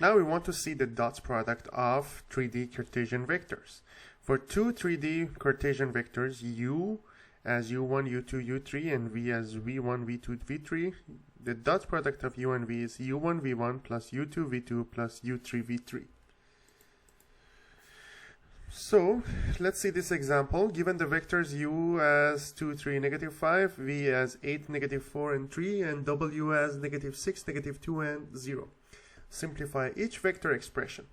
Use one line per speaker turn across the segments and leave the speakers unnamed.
Now we want to see the dot product of 3D Cartesian vectors. For two 3D Cartesian vectors, u as u1, u2, u3, and v as v1, v2, v3, the dot product of u and v is u1, v1 plus u2, v2 plus u3, v3. So let's see this example. Given the vectors u as 2, 3, negative 5, v as 8, negative 4, and 3, and w as negative 6, negative 2, and 0. Simplify each vector expression.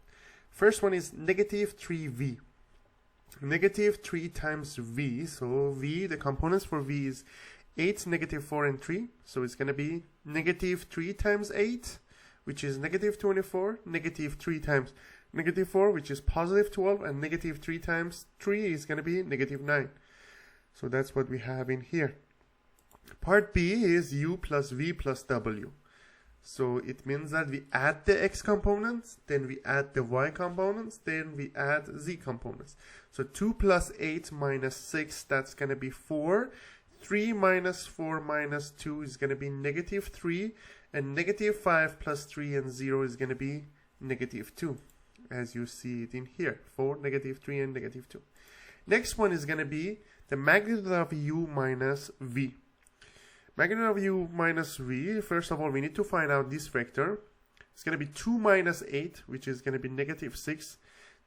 First one is negative 3v. Negative 3 times v, so v, the components for v is 8, negative 4, and 3. So it's going to be negative 3 times 8, which is negative 24, negative 3 times negative 4, which is positive 12, and negative 3 times 3 is going to be negative 9. So that's what we have in here. Part B is u plus v plus w. So it means that we add the x components, then we add the y components, then we add z components. So 2 plus 8 minus 6, that's going to be 4. 3 minus 4 minus 2 is going to be negative 3. And negative 5 plus 3 and 0 is going to be negative 2. As you see it in here. 4, negative 3, and negative 2. Next one is going to be the magnitude of u minus v. Magnitude of u minus v, first of all, we need to find out this vector. It's going to be 2 minus 8, which is going to be negative 6.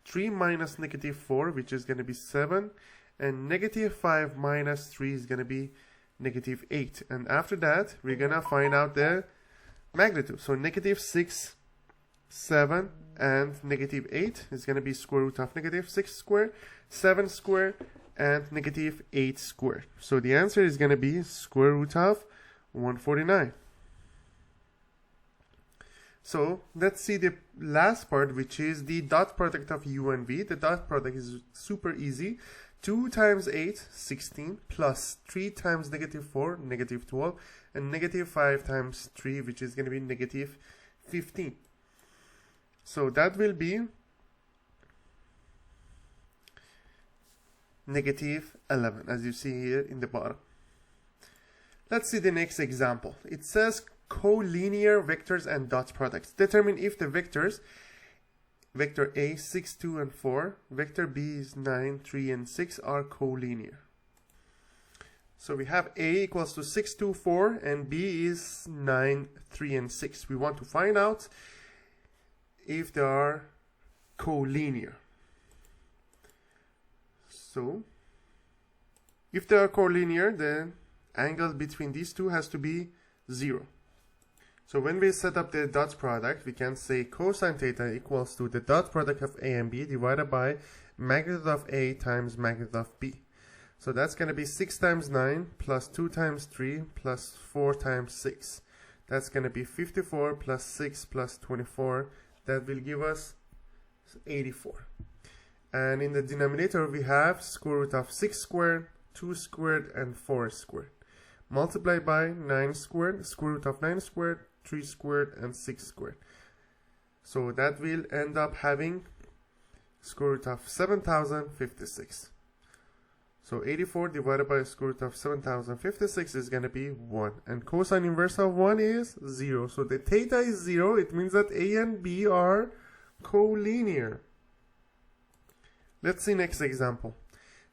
3 minus negative 4, which is going to be 7. And negative 5 minus 3 is going to be negative 8. And after that, we're going to find out the magnitude. So negative 6, 7, and negative 8 is going to be square root of negative 6 squared, 7 squared, and negative 8 squared. So the answer is going to be square root of 149. So let's see the last part, which is the dot product of u and v. The dot product is super easy. 2 times 8, 16, plus 3 times negative 4, negative 12, and negative 5 times 3, which is going to be negative 15. So that will be negative 11, as you see here in the bottom. Let's see the next example. It says collinear vectors and dot products. Determine if the vectors, vector A, 6, 2, and 4, vector B is 9, 3, and 6 are collinear. So we have A equals to 6, 2, 4, and B is 9, 3, and 6. We want to find out if they are collinear. So if they are collinear, the angle between these two has to be 0. So when we set up the dot product, we can say cosine theta equals to the dot product of A and B divided by magnitude of A times magnitude of B. So that's going to be 6 times 9 plus 2 times 3 plus 4 times 6. That's going to be 54 plus 6 plus 24. That will give us 84. And in the denominator we have square root of 6 squared, 2 squared, and 4 squared. Multiplied by 9 squared, square root of 9 squared, 3 squared, and 6 squared. So that will end up having square root of 7056. So 84 divided by square root of 7056 is going to be 1. And cosine inverse of 1 is 0. So the theta is 0. It means that A and B are collinear. Let's see next example.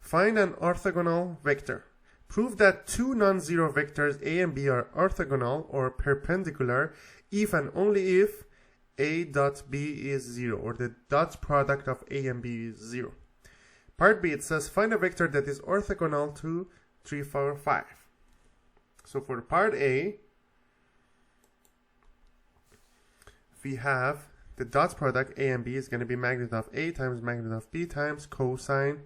Find an orthogonal vector. Prove that two non-zero vectors A and B are orthogonal or perpendicular if and only if A dot B is 0, or the dot product of A and B is 0. Part B, it says find a vector that is orthogonal to 3, 4, 5. So for part A, we have the dot product A and B is going to be magnitude of A times magnitude of B times cosine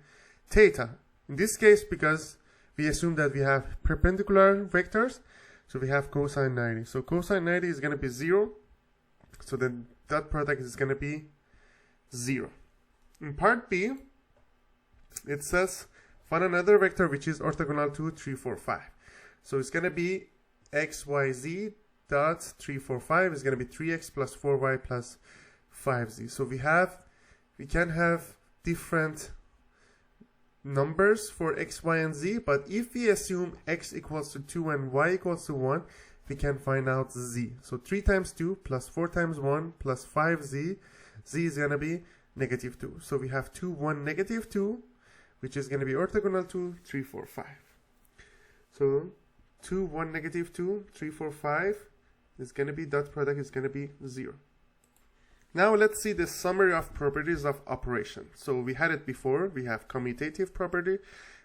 theta. In this case, because we assume that we have perpendicular vectors, so we have cosine 90. So cosine 90 is going to be 0. So the dot product is going to be 0. In part B, it says find another vector which is orthogonal to 3, 4, 5. So it's going to be xyz dot 3, 4, 5 is going to be 3x plus 4y plus 5z. So we can have different numbers for x, y, and z, but if we assume x equals to 2 and y equals to 1, we can find out z. So 3 times 2 plus 4 times 1 plus 5z, z is going to be negative 2. So we have 2, 1, negative 2, which is going to be orthogonal to 3, 4, 5. So 2, 1, negative 2, 3, 4, 5 is going to be, dot product is going to be 0. Now let's see the summary of properties of operation. So we had it before. We have commutative property,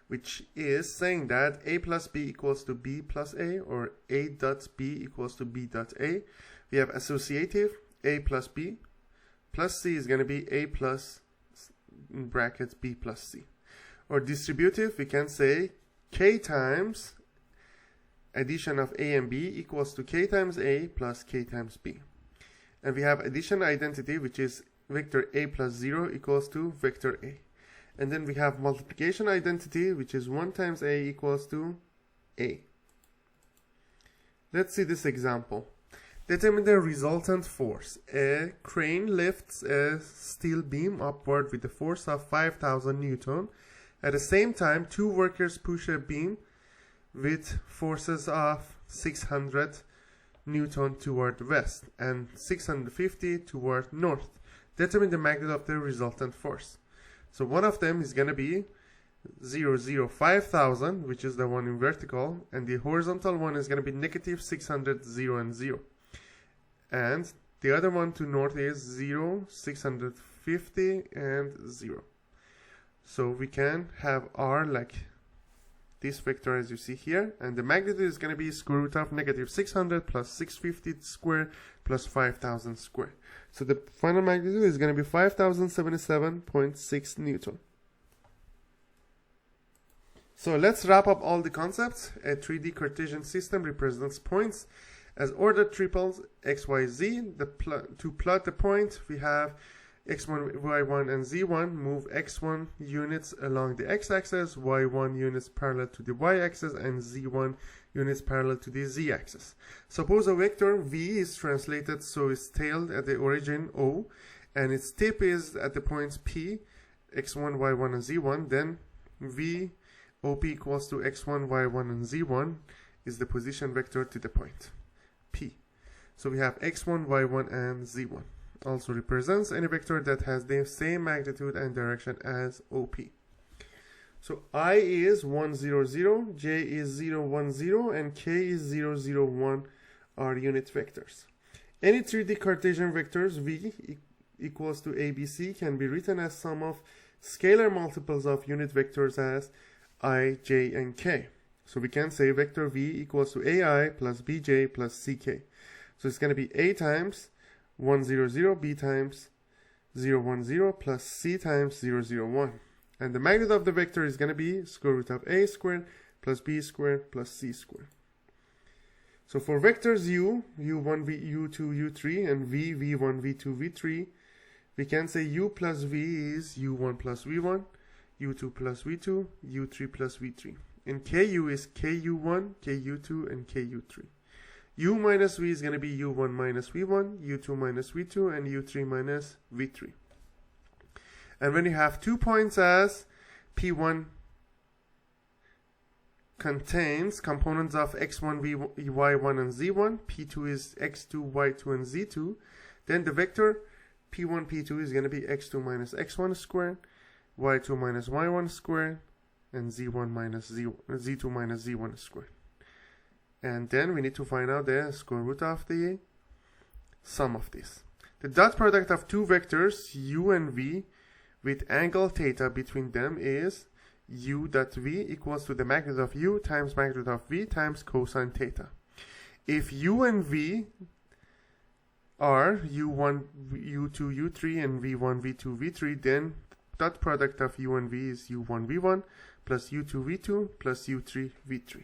which is saying that a plus b equals to b plus a, or a dot b equals to b dot a. We have associative, a plus b plus c is going to be a plus, in brackets, b plus c. Or distributive, we can say k times addition of a and b equals to k times a plus k times b. And we have addition identity, which is vector a plus 0 equals to vector a. And then we have multiplication identity, which is 1 times a equals to a. Let's see this example. Determine the resultant force. A crane lifts a steel beam upward with a force of 5,000 Newton. At the same time, 2 workers push a beam with forces of 600 Newton toward west and 650 toward north. Determine the magnitude of the resultant force. So one of them is going to be 5,000, which is the one in vertical, and the horizontal one is going to be negative 600, 0 and 0. And the other one to north is 0, 650 and 0. So we can have r like this vector as you see here, and the magnitude is going to be square root of negative 600 plus 650 squared plus 5,000 squared. So the final magnitude is going to be 5,077.6 Newton. So let's wrap up all the concepts. A 3D Cartesian system represents points as ordered triples x, y, z. To plot the point, we have x1, y1, and z1. Move x1 units along the x-axis, y1 units parallel to the y-axis, and z1 units parallel to the z-axis. Suppose a vector v is translated so it's tailed at the origin O, and its tip is at the points p, x1, y1, and z1. Then v OP equals to x1, y1, and z1 is the position vector to the point p. So we have x1, y1, and z1. Also represents any vector that has the same magnitude and direction as OP. So I is 1, 0, 0, J is 0, 1, 0, and K is 0, 0, 1 are unit vectors. Any 3D Cartesian vectors V equals to ABC can be written as sum of scalar multiples of unit vectors as I, J, and K. So we can say vector V equals to AI plus BJ plus CK. So it's going to be A times 1, 0, 0, B times 0, 1, 0 plus C times 0, 0, 1. And the magnitude of the vector is going to be square root of A squared plus B squared plus C squared. So for vectors U, U1, U2, U3, and V, V1, V2, V3, we can say U plus V is U1 plus V1, U2 plus V2, U3 plus V3. And KU is KU1, KU2, and KU3. U minus V is going to be U1 minus V1, U2 minus V2, and U3 minus V3. And when you have 2 points as P1 contains components of x1, y1, and z1, P2 is x2, y2, and z2, then the vector P1, P2 is going to be x2 minus x1 squared, y2 minus y1 squared, and z1 minus z2 minus z1 squared. And then we need to find out the square root of the sum of this. The dot product of two vectors u and v with angle theta between them is u dot v equals to the magnitude of u times magnitude of v times cosine theta. If u and v are u1, u2, u3, and v1, v2, v3, then dot product of u and v is u1, v1 plus u2, v2 plus u3, v3.